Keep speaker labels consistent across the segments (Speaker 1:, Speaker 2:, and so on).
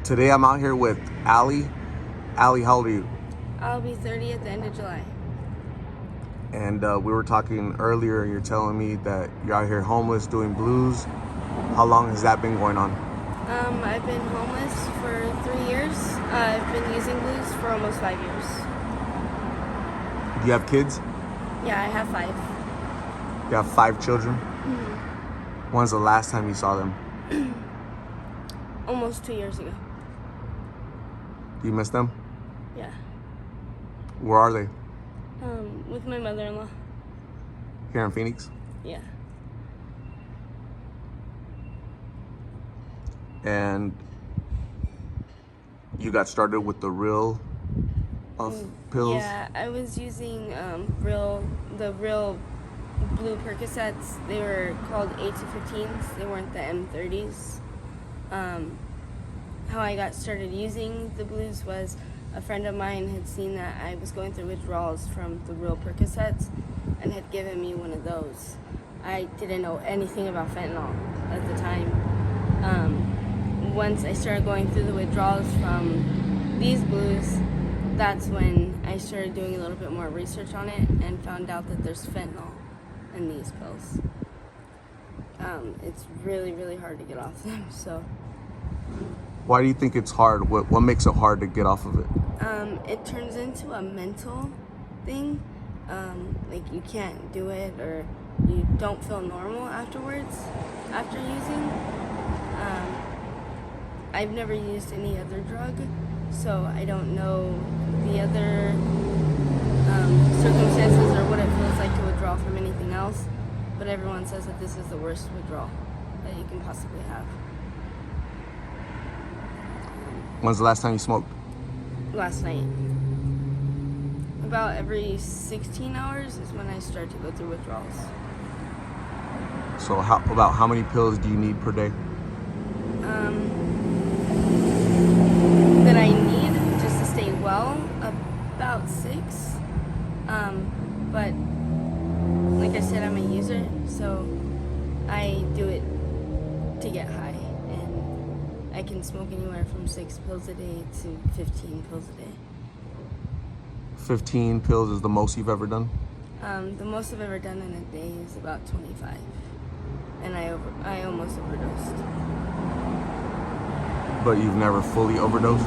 Speaker 1: Today I'm out here with Allie. Allie, how old are you?
Speaker 2: I'll be 30 at the end of July.
Speaker 1: And we were talking earlier, you're telling me that you're out here homeless doing blues. How long has that been going on?
Speaker 2: I've been homeless for 3 years. I've been using blues for almost 5 years.
Speaker 1: Do you have kids?
Speaker 2: Yeah, I have 5.
Speaker 1: You have 5 children?
Speaker 2: Mm-hmm.
Speaker 1: When's the last time you saw them?
Speaker 2: Almost 2 years ago.
Speaker 1: Do you miss them?
Speaker 2: Yeah.
Speaker 1: Where are they?
Speaker 2: With my mother-in-law.
Speaker 1: Here in Phoenix?
Speaker 2: Yeah.
Speaker 1: And you got started with the real pills?
Speaker 2: Yeah, I was using the real blue Percocets. They were called 8 to 15s. They weren't the M30s. How I got started using the blues was a friend of mine had seen that I was going through withdrawals from the real Percocets and had given me one of those. I didn't know anything about fentanyl at the time. Once I started going through the withdrawals from these blues, that's when I started doing a little bit more research on it and found out that there's fentanyl in these pills. It's really, really hard to get off them, so.
Speaker 1: Why do you think it's hard? What makes it hard to get off of it?
Speaker 2: It turns into a mental thing. Like you can't do it or you don't feel normal afterwards after using. I've never used any other drug, so I don't know the other circumstances or what it feels like to withdraw from anything else, but everyone says that this is the worst withdrawal that you can possibly have.
Speaker 1: When's the last time you smoked?
Speaker 2: Last night. About every 16 hours is when I start to go through withdrawals.
Speaker 1: So about how many pills do you need per day?
Speaker 2: That I need just to stay well, about 6. But like I said, I'm a user, so I do it to get high. And I can smoke anywhere from 6 pills a day to 15 pills a day.
Speaker 1: 15 pills is the most you've ever done?
Speaker 2: The most I've ever done in a day is about 25. And I almost overdosed.
Speaker 1: But you've never fully overdosed?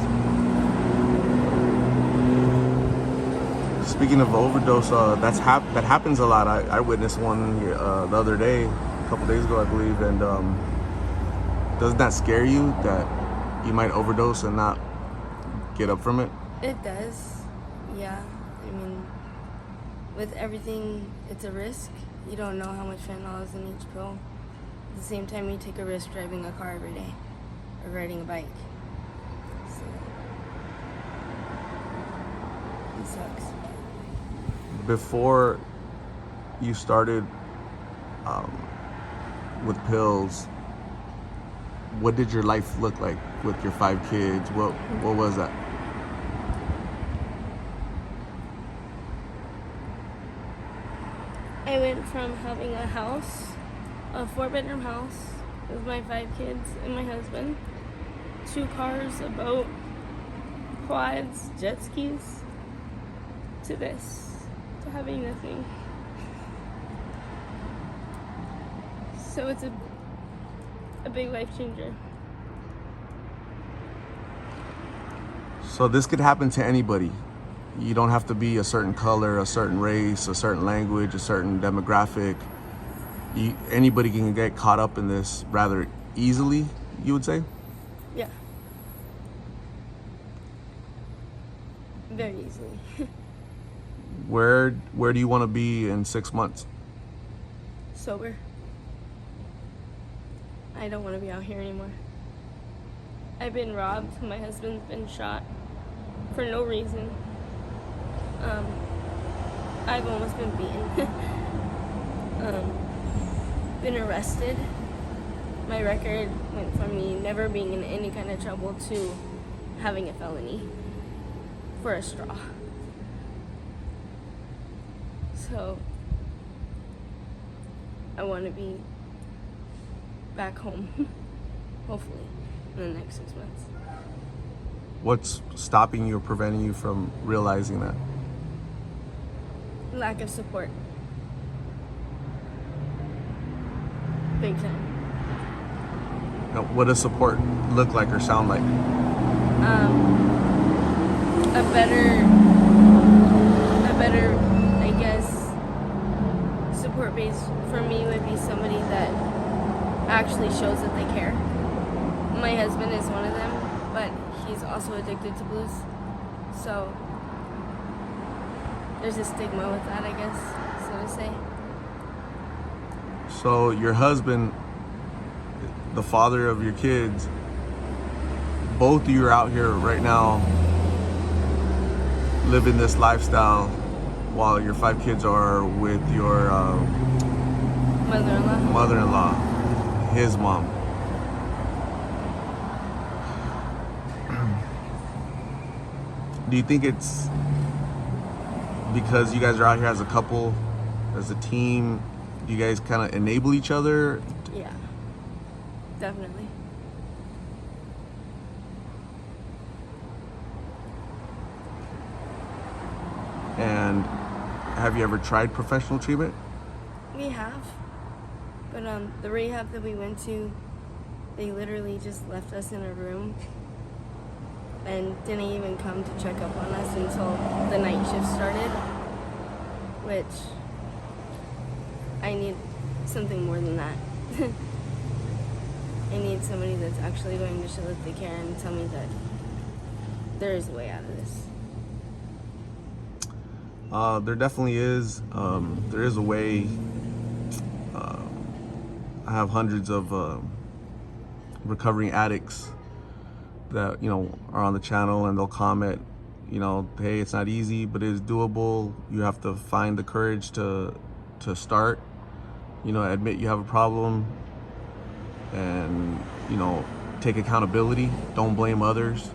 Speaker 1: Speaking of overdose, that happens a lot. I witnessed one the other day, a couple days ago, I believe. And doesn't that scare you that you might overdose and not get up from it?
Speaker 2: It does, yeah. I mean, with everything, it's a risk. You don't know how much fentanyl is in each pill. At the same time, you take a risk driving a car every day or riding a bike. So, it sucks.
Speaker 1: Before you started with pills, what did your life look like with your 5 kids? What was that?
Speaker 2: I went from having a house, a 4-bedroom house with my 5 kids and my husband, 2 cars, a boat, quads, jet skis, to this, to having nothing. So it's a big life changer.
Speaker 1: So this could happen to anybody. You don't have to be a certain color, a certain race, a certain language, a certain demographic. Anybody can get caught up in this rather easily, you would say?
Speaker 2: Yeah. Very easily.
Speaker 1: Where do you want to be in 6 months?
Speaker 2: Sober. I don't want to be out here anymore. I've been robbed. My husband's been shot for no reason. I've almost been beaten. Been arrested. My record went from me never being in any kind of trouble to having a felony for a straw. So I want to be back home, hopefully, in the next 6 months.
Speaker 1: What's stopping you or preventing you from realizing that?
Speaker 2: Lack of support. Big time.
Speaker 1: Now, what does support look like or sound like?
Speaker 2: A better, I guess, support base for me would be somebody that actually shows that they care. My husband is one of them, but he's also addicted to blues. So there's a stigma with that, I guess, so to say.
Speaker 1: So your husband, the father of your kids, both of you are out here right now living this lifestyle while your 5 kids are with your mother-in-law, his mom. Do you think it's because you guys are out here as a couple, as a team, do you guys kind of enable each other?
Speaker 2: Yeah, definitely.
Speaker 1: And have you ever tried professional treatment?
Speaker 2: We have, but the rehab that we went to, they literally just left us in a room and didn't even come to check up on us until the night shift started, which I need something more than that. I need somebody that's actually going to show that they care and tell me that there is a way out of this.
Speaker 1: There definitely is. There is a way. I have hundreds of recovering addicts that are on the channel, and they'll comment, hey, it's not easy, but it is doable. You have to find the courage to start. Admit you have a problem, and take accountability. Don't blame others.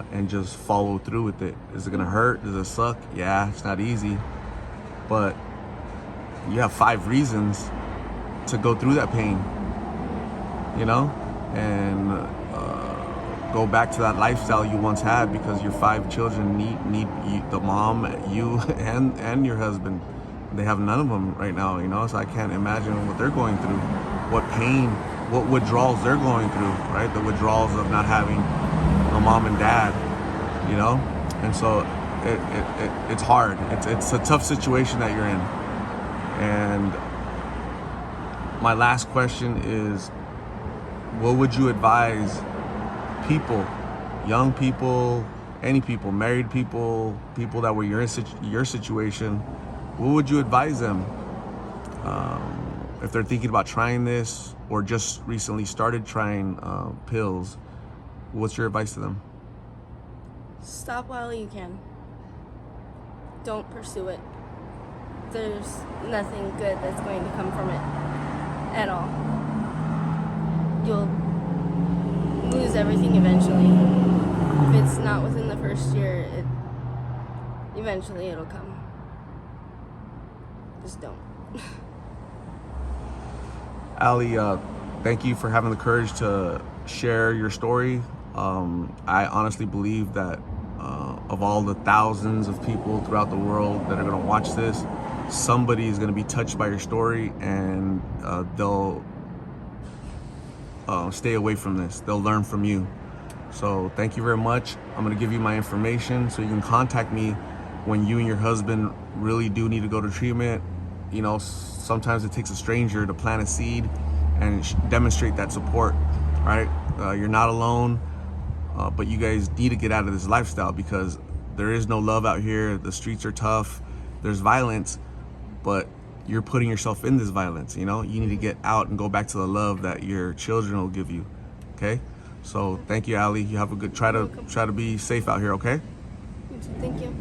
Speaker 1: And just follow through with it. Is it gonna hurt? Does it suck? Yeah, it's not easy, but you have 5 reasons to go through that pain, and go back to that lifestyle you once had, because your 5 children need you, the mom, you, and your husband. They have none of them right now, so I can't imagine what they're going through, what pain, what withdrawals they're going through, right? The withdrawals of not having a mom and dad, and so it's hard. It's a tough situation that you're in. And my last question is, what would you advise people, young people, any people, married people, people that were your situation? What would you advise them if they're thinking about trying this or just recently started trying pills? What's your advice to them?
Speaker 2: Stop while you can. Don't pursue it. There's nothing good that's going to come from it at all. You'll lose everything eventually. If it's not within the first year, eventually it'll come. Just don't.
Speaker 1: Allie, thank you for having the courage to share your story. I honestly believe that of all the thousands of people throughout the world that are going to watch this, somebody is going to be touched by your story, and they'll stay away from this. They'll learn from you. So thank you very much. I'm going to give you my information so you can contact me when you and your husband really do need to go to treatment. Sometimes it takes a stranger to plant a seed and demonstrate that support, right? You're not alone, but you guys need to get out of this lifestyle, because there is no love out here. The streets are tough. There's violence, but you're putting yourself in this violence. You need to get out and go back to the love that your children will give you. Okay? So thank you, Allie. You have a good, try to be safe out here, okay?
Speaker 2: Thank you.